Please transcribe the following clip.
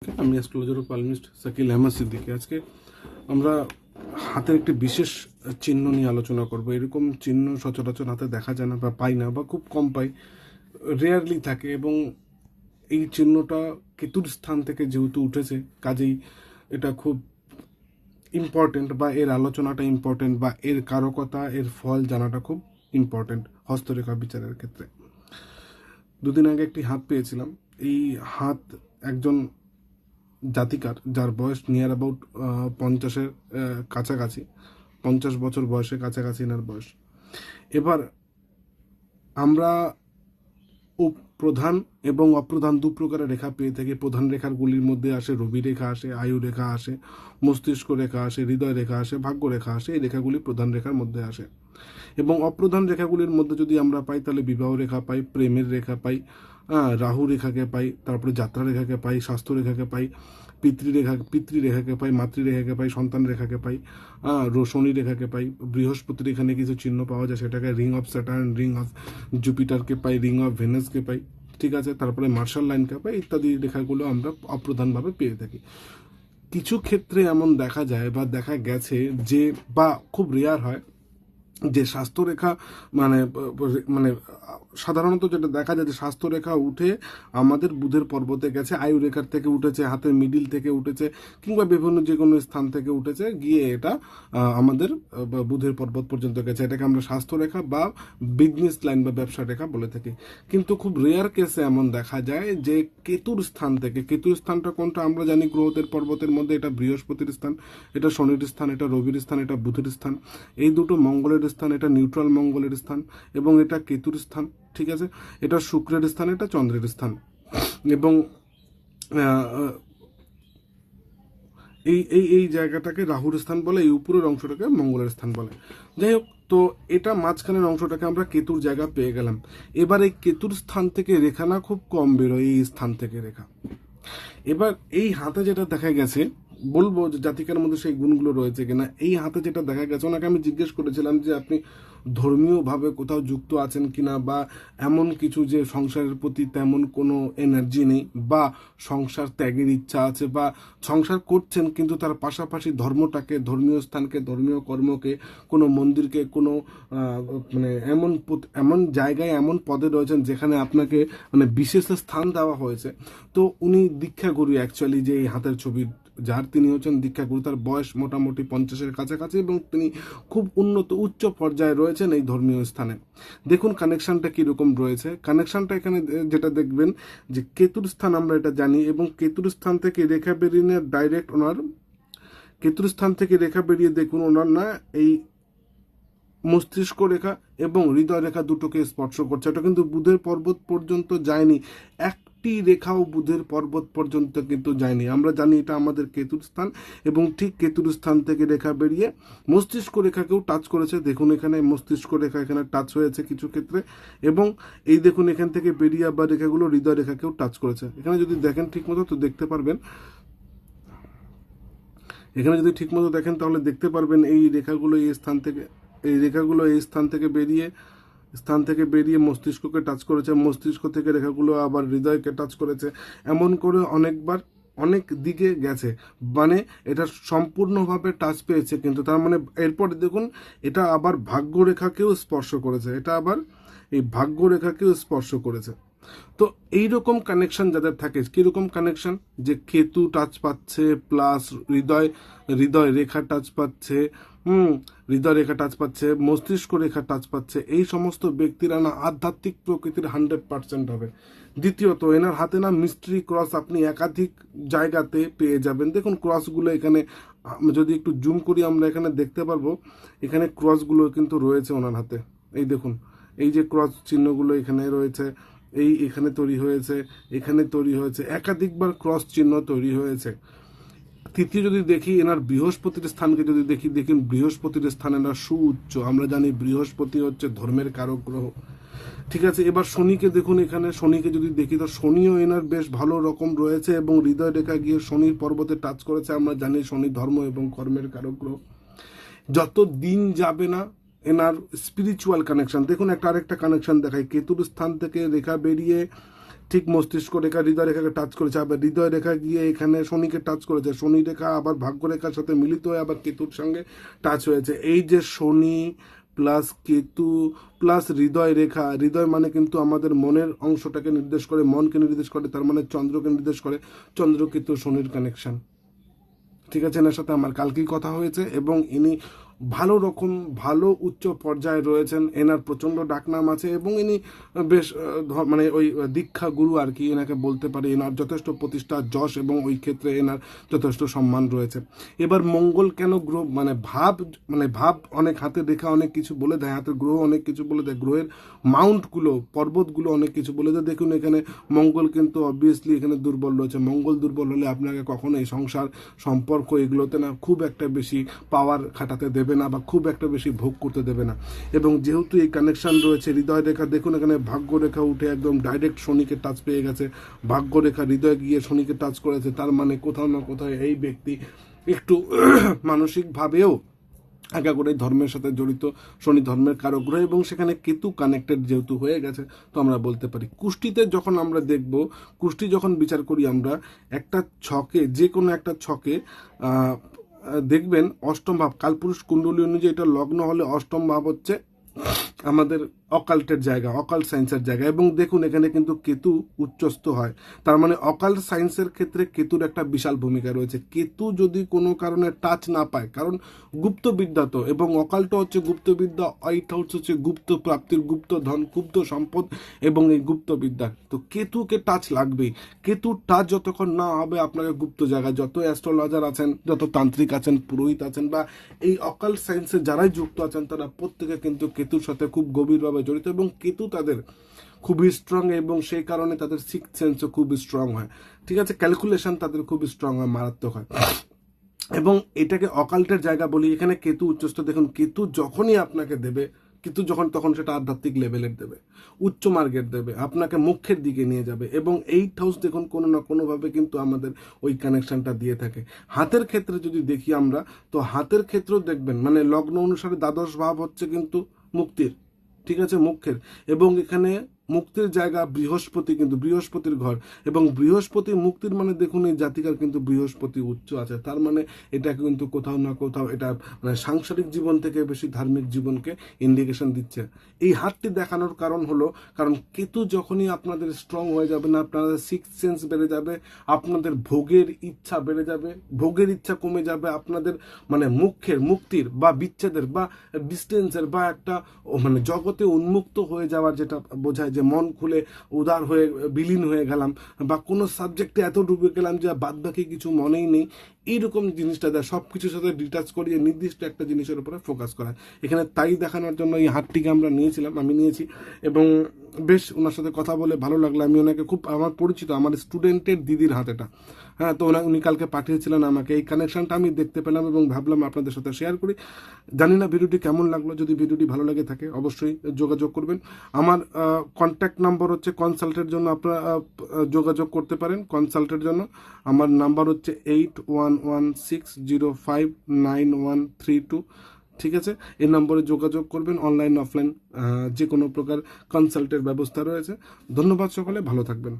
আমি অ্যাস্ট্রোলজার ও পালমিস্ট শাকিল আহমদ সিদ্দিকী। আজকে আমরা হাতের একটি বিশেষ চিহ্ন নিয়ে আলোচনা করব। এরকম চিহ্ন সচরাচর হাতে দেখা যায় না বা পাই না, বা খুব কম পাই, রেয়ারলি থাকে। এবং এই চিহ্নটা কেতুর স্থান থেকে যেহেতু উঠেছে, কাজেই এটা খুব ইম্পর্টেন্ট, বা এর আলোচনাটা ইম্পর্টেন্ট, বা এর কারকতা, এর ফল জানাটা খুব ইম্পর্টেন্ট হস্তরেখা বিচারের ক্ষেত্রে। দুদিন আগে একটি হাত পেয়েছিলাম। এই হাত একজন জাতিকার, যার বয়স নিয়ার অ্যাবাউট 50-এর কাছাকাছি, 50 বছর বয়সের কাছাকাছি এনার বয়স। এবার আমরা প্রধান এবং অপ্রধান দু প্রকারের রেখা পেয়ে থাকি। প্রধান রেখাগুলির মধ্যে আসে রবি রেখা, আসে আয়ু রেখা, আসে মস্তিষ্ক রেখা, আসে হৃদয় রেখা, আসে ভাগ্য রেখা, আসে। এই রেখাগুলি প্রধান রেখার মধ্যে আসে। এবং অপ্রধান রেখাগুলির মধ্যে যদি আমরা পাই, তাহলে বিবাহ রেখা পাই, প্রেমের রেখা পাই, রাহু রেখাকে পাই, তারপরে যাত্রা রেখাকে পাই, স্বাস্থ্য রেখাকে পাই, পিতৃরেখাকে পাই, মাতৃরেখাকে পাই, সন্তান রেখাকে পাই, শনি রেখাকে পাই, বৃহস্পতির এখানে কিছু চিহ্ন পাওয়া যায়, সেটাকে ring of Saturn, ring of জুপিটারকে পাই, রিং অফ ভেনাসকে পাই, ঠিক আছে। তারপরে মার্শাল লাইনকে পাই, ইত্যাদি রেখাগুলো আমরা অপ্রধানভাবে পেয়ে থাকি। কিছু ক্ষেত্রে এমন দেখা যায় বা দেখা গেছে যে, বা খুব রেয়ার হয় যে স্বাস্থ্যরেখা, মানে মানে সাধারণত যেটা দেখা যায় যে স্বাস্থ্যরেখা উঠে আমাদের বুধের পর্বতে গেছে, আয়ু রেখার থেকে উঠেছে, হাতের মিডিল থেকে উঠেছে, কিংবা বিভিন্ন যে কোনো স্থান থেকে উঠেছে, গিয়ে এটা আমাদের বুধের পর্বত পর্যন্ত গেছে। এটাকে আমরা স্বাস্থ্যরেখা বা বিজনেস লাইন বা ব্যবসা রেখা বলে থাকি। কিন্তু খুব রেয়ার কেসে এমন দেখা যায় যে কেতুর স্থান থেকে, কেতুর স্থানটা কোনটা আমরা জানি গ্রহদের পর্বতের মধ্যে, এটা বৃহস্পতির স্থান, এটা শনির স্থান, এটা রবির স্থান, এটা বুধের স্থান, এই দুটো মঙ্গলের স্থান, এটা নিউট্রাল মঙ্গলের স্থান, এবং এটা কেতুর স্থান, ঠিক আছে। এটা শুক্রের স্থান, এটা চন্দ্রের স্থান। এবং এই এই এই জায়গাটাকে রাহুর স্থান বলে, এই উপরের অংশটাকে মঙ্গলের স্থান বলে। যাই হোক, তো এটা মাঝখানের অংশটাকে আমরা কেতুর জায়গা পেয়ে গেলাম। এবার এই কেতুর স্থান থেকে রেখা না খুব কম বেরোয়, এই স্থান থেকে রেখা। এবার এই হাতে যেটা দেখা গেছে, বলবো যে জাতিকার মধ্যে সেই গুণগুলো রয়েছে কিনা। এই হাতে যেটা দেখা গেছে, ওনাকে আমি জিজ্ঞেস করেছিলাম যে আপনি ধর্মীয়ভাবে কোথাও যুক্ত আছেন কিনা, বা এমন কিছু যে সংসারের প্রতি তেমন কোনো এনার্জি নেই, বা সংসার ত্যাগের ইচ্ছা আছে, বা সংসার করছেন কিন্তু তার পাশাপাশি ধর্মটাকে, ধর্মীয় স্থানকে, ধর্মীয় কর্মকে, কোনো মন্দিরকে, কোনো মানে এমন জায়গায়, এমন পদে রয়েছেন যেখানে আপনাকে মানে বিশেষ স্থান দেওয়া হয়েছে। তো উনি দীক্ষাগুরু অ্যাকচুয়ালি, যে এই হাতের ছবি যার, তিনি হচ্ছেন দীক্ষাগুরু। তার বয়স মোটামুটি 50-এর কাছাকাছি, এবং তিনি খুব উন্নত উচ্চ পর্যায়ে রয়েছেন এই ধর্মীয় স্থানে। দেখুন কানেকশনটা কিরকম রয়েছে। কানেকশনটা এখানে যেটা দেখবেন যে কেতুর স্থান আমরা এটা জানি, এবং কেতুর স্থান থেকে রেখা বেরিয়ে ডাইরেক্ট ওনার, কেতুর স্থান থেকে রেখা বেরিয়ে দেখুন ওনার না এই মস্তিষ্ক রেখা এবং হৃদয় রেখা দুটোকে স্পর্শ করছে। এটা কিন্তু বুধের পর্বত পর্যন্ত যায়নি, একটি রেখাও বুধের পর্বত পর্যন্ত কিন্তু যায়নি। আমরা জানি এটা আমাদের কেতুর স্থান, এবং ঠিক কেতুর স্থান থেকে রেখা বেরিয়ে মস্তিষ্ক রেখাকেও টাচ করেছে। দেখুন এখানে মস্তিষ্ক রেখা এখানে টাচ হয়েছে কিছু ক্ষেত্রে, এবং এই দেখুন এখান থেকে বেরিয়ে আবার রেখাগুলো হৃদয় রেখাকেও টাচ করেছে। এখানে যদি দেখেন ঠিক মতো, তো দেখতে পারবেন, এখানে যদি ঠিক মতো দেখেন তাহলে দেখতে পারবেন এই রেখাগুলো এই স্থান থেকে, এই রেখাগুলো এই স্থান থেকে বেরিয়ে মস্তিষ্ককে টাচ করেছে, মস্তিষ্ক থেকে রেখাগুলো আবার হৃদয়কে টাচ করেছে, এমন করে অনেকবার অনেক দিকে গেছে। মানে এটা সম্পূর্ণভাবে টাচ পেয়েছে, কিন্তু তার মানে এরপর দেখুন এটা আবার ভাগ্য রেখাকেও স্পর্শ করেছে, এটা আবার এই ভাগ্য রেখাকেও স্পর্শ করেছে। তো এইরকম কানেকশন যাদের থাকে, কিরকম কানেকশন, যে কেতু টাচ পাচ্ছে প্লাস হৃদয়, হৃদয় রেখা টাচ পাচ্ছে, হৃদয় রেখা টাচ পাচ্ছে, মস্তিষ্ক রেখা টাচ পাচ্ছে, এই সমস্ত ব্যক্তিরা না আধ্যাত্মিক প্রকৃতির 100% হবে। দ্বিতীয়ত, এনার হাতে না মিস্ট্রি ক্রস আপনি একাধিক জায়গাতে পেয়ে যাবেন। দেখুন ক্রসগুলো এখানে, যদি একটু জুম করি আমরা এখানে দেখতে পারবো, এখানে ক্রসগুলো কিন্তু রয়েছে ওনার হাতে। এই দেখুন, এই যে ক্রস চিহ্নগুলো এখানে রয়েছে, এই এখানে তৈরি হয়েছে, এখানে তৈরি হয়েছে, একাধিকবার ক্রস চিহ্ন তৈরি হয়েছে। তৃতীয় যদি দেখি এনার বৃহস্পতির স্থানকে যদি দেখি, দেখুন বৃহস্পতির স্থান এনার সুউচ্চ। আমরা জানি বৃহস্পতি হচ্ছে ধর্মের কারক গ্রহ, ঠিক আছে। এবার শনিকে দেখুন, এখানে শনিকে যদি দেখি তো শনিও এনার বেশ ভালো রকম রয়েছে, এবং হৃদয় রেখা গিয়ে শনির পর্বতে টাচ করেছে। আমরা জানি শনি ধর্ম এবং কর্মের কারক গ্রহ। যত দিন যাবে না এনার স্পিরিচুয়াল কানেকশন, দেখুন একটা আরেকটা কানেকশন দেখায়, কেতুর স্থান থেকে রেখা বেরিয়ে ঠিক মস্তিষ্ক রেখা হৃদয় রেখাকে টাচ করেছে, আবার হৃদয় রেখা গিয়ে এখানে শনিকে টাচ করেছে, শনি রেখা আবার ভাগ্য রেখার সাথে মিলিত হয়ে আবার কেতুর সঙ্গে টাচ হয়েছে। এই যে শনি প্লাস কেতু প্লাস হৃদয় রেখা, হৃদয় মানে কিন্তু আমাদের মনের অংশটাকে নির্দেশ করে, মনকে নির্দেশ করে, তার মানে চন্দ্রকে নির্দেশ করে, চন্দ্র কেতু শনির কানেকশন। ঠিক আছে, এনার সাথে আমার কালকেই কথা হয়েছে এবং ইনি ভালো রকম ভালো উচ্চ পর্যায়ে রয়েছেন, এনার প্রচণ্ড ডাকনাম আছে এবং ইনি বেশ মানে ওই দীক্ষা গুরু আর কি এনাকে বলতে পারি। এনার যথেষ্ট প্রতিষ্ঠা যশ এবং ওই ক্ষেত্রে এনার যথেষ্ট সম্মান রয়েছে। এবার মঙ্গল কেন গ্রহ মানে ভাব অনেক হাতের রেখা অনেক কিছু বলে দেয়, হাতের গ্রহ অনেক কিছু বলে দেয়, গ্রহের মাউন্টগুলো পর্বতগুলো অনেক কিছু বলে দেয়। দেখুন এখানে মঙ্গল কিন্তু অবভিয়াসলি এখানে দুর্বল রয়েছে। মঙ্গল দুর্বল হলে আপনাকে কখনো এই সংসার সম্পর্ক এগুলোতে না খুব একটা বেশি পাওয়ার খাটাতে দেবে না বা খুব একটা বেশি ভোগ করতে দেবে না। এবং যেহেতু এই কানেকশন রয়েছে হৃদয় রেখা, দেখুন এখানে ভাগ্য রেখা উঠে একদম ডাইরেক্ট শনিকে টাচ পেয়ে গেছে, ভাগ্য রেখা হৃদয় গিয়ে শনিকে টাচ করেছে, তার মানে কোথাও না কোথাও এই ব্যক্তি একটু মানসিকভাবেও করে ধর্মের সাথে জড়িত, শনি ধর্মের কারক গ্রহ এবং সেখানে কেতু কানেক্টেড যেহেতু হয়ে গেছে, তো আমরা বলতে পারি কুষ্টিতে যখন আমরা দেখব, কুষ্টি যখন বিচার করি আমরা একটা ছকে, যে কোনো একটা ছকে দেখবেন অষ্টম ভাব, কালপুরুষ কুণ্ডলী অনুযায়ী এটা লগ্ন হলে অষ্টম ভাব হচ্ছে আমাদের অকাল্টের জায়গা, অকাল্ট সায়েন্সের জায়গা। এবং দেখুন এখানে কিন্তু কেতু উচ্চস্থ হয়, তার মানে অকাল্ট সায়েন্সের ক্ষেত্রে কেতুর একটা বিশাল ভূমিকা রয়েছে। কেতু যদি কোনো কারণে টাচ না পায়, কারণ গুপ্তবিদ্যা তো, এবং অকাল্ট হচ্ছে গুপ্তবিদ্যা, এইট হাউস হচ্ছে গুপ্ত প্রাপ্তির, গুপ্ত ধন, গুপ্ত সম্পদ এবং এই গুপ্তবিদ্যা, তো কেতুকে টাচ লাগবেই। কেতুর টাচ যতক্ষণ না হবে আপনাকে গুপ্ত জায়গায়, যত অ্যাস্ট্রোলজার আছেন, যত তান্ত্রিক আছেন, পুরোহিত আছেন বা এই অকাল্ট সায়েন্সে যারাই যুক্ত আছেন, তারা প্রত্যেকে কিন্তু কেতুর সাথে খুব গভীরভাবে জড়িত এবং কেতু তাদের খুবই স্ট্রং এবং সেই কারণে তাদের সিক্স সেন্সও খুব স্ট্রং হয়। ঠিক আছে, ক্যালকুলেশন তাদের খুব স্ট্রং হয়, মারাত্মক হয় এবং এটাকে অকাল্টের জায়গা বলি। এখানে কেতু উচ্চস্থ, দেখুন কেতু যখনই আপনাকে দেবে, কিন্তু তখন সেটা আধ্যাত্মিক লেভেলের দেবে, উচ্চ মার্গের দেবে, আপনাকে মুখ্যের দিকে নিয়ে যাবে এবং এইট হাউস দেখুন কোনো না কোনোভাবে কিন্তু আমাদের ওই কানেকশনটা দিয়ে থাকে। হাতের ক্ষেত্রে যদি দেখি আমরা, তো হাতের ক্ষেত্রেও দেখবেন মানে লগ্ন অনুসারে দ্বাদশ ভাব হচ্ছে কিন্তু মুক্তির, ঠিক আছে, মুখ্যের, এবং এখানে মুক্তির জায়গা বৃহস্পতি, কিন্তু বৃহস্পতির ঘর, এবং বৃহস্পতি মুক্তির মানে দেখুন এই জাতিকার কিন্তু বৃহস্পতি উচ্চ আছে, তার মানে এটা কিন্তু কোথাও না কোথাও এটা মানে সাংসারিক জীবন থেকে বেশি ধার্মিক জীবনকে ইন্ডিকেশন দিচ্ছে। এই হাতটি দেখানোর কারণ হলো, কারণ কেতু যখনই আপনাদের স্ট্রং হয়ে যাবে না, আপনাদের সিক্স সেন্স বেড়ে যাবে, আপনাদের ভোগের ইচ্ছা বেড়ে যাবে, ভোগের ইচ্ছা কমে যাবে, আপনাদের মানে মুক্তির বা বিচ্ছেদের বা ডিস্টেন্সের বা একটা মানে জগতে উন্মুক্ত হয়ে যাওয়ার যেটা বোঝায়, যে মন খুলে উদার হয়ে বিলীন হয়ে গেলাম বা কোনো সাবজেক্টে এত ডুবে গেলাম যে বাদ বাকি কিছু মনেই নেই, এইরকম জিনিসটা দেয়, সব কিছুর সাথে ডিটাচ করিয়ে নির্দিষ্ট একটা জিনিসের উপরে ফোকাস করা। এখানে তাই দেখানোর জন্য এই হাতটিকে আমরা আমি নিয়েছি এবং বেশ ওনার সাথে কথা বলে ভালো লাগলো। আমি ওনাকে খুব আমার পরিচিত, আমার স্টুডেন্টের দিদির হাত এটা, হ্যাঁ, তো উনি কালকে পাঠিয়েছিলেন আমাকে, এই কানেকশনটা আমি দেখতে পেলাম এবং ভাবলাম আপনাদের সাথে শেয়ার করি। জানি না ভিডিওটি কেমন লাগলো, যদি ভিডিওটি ভালো লাগে থাকে অবশ্যই যোগাযোগ করবেন। আমার কন্ট্যাক্ট নাম্বার হচ্ছে, কনসাল্টের জন্য আপনারা যোগাযোগ করতে পারেন। কনসাল্টের জন্য আমার নাম্বার হচ্ছে 8116059132, ঠিক আছে, এই নম্বরে যোগাযোগ করবেন। অনলাইন অফলাইন যে কোনো প্রকার কনসাল্টের ব্যবস্থা রয়েছে। ধন্যবাদ, সকলে ভালো থাকবেন।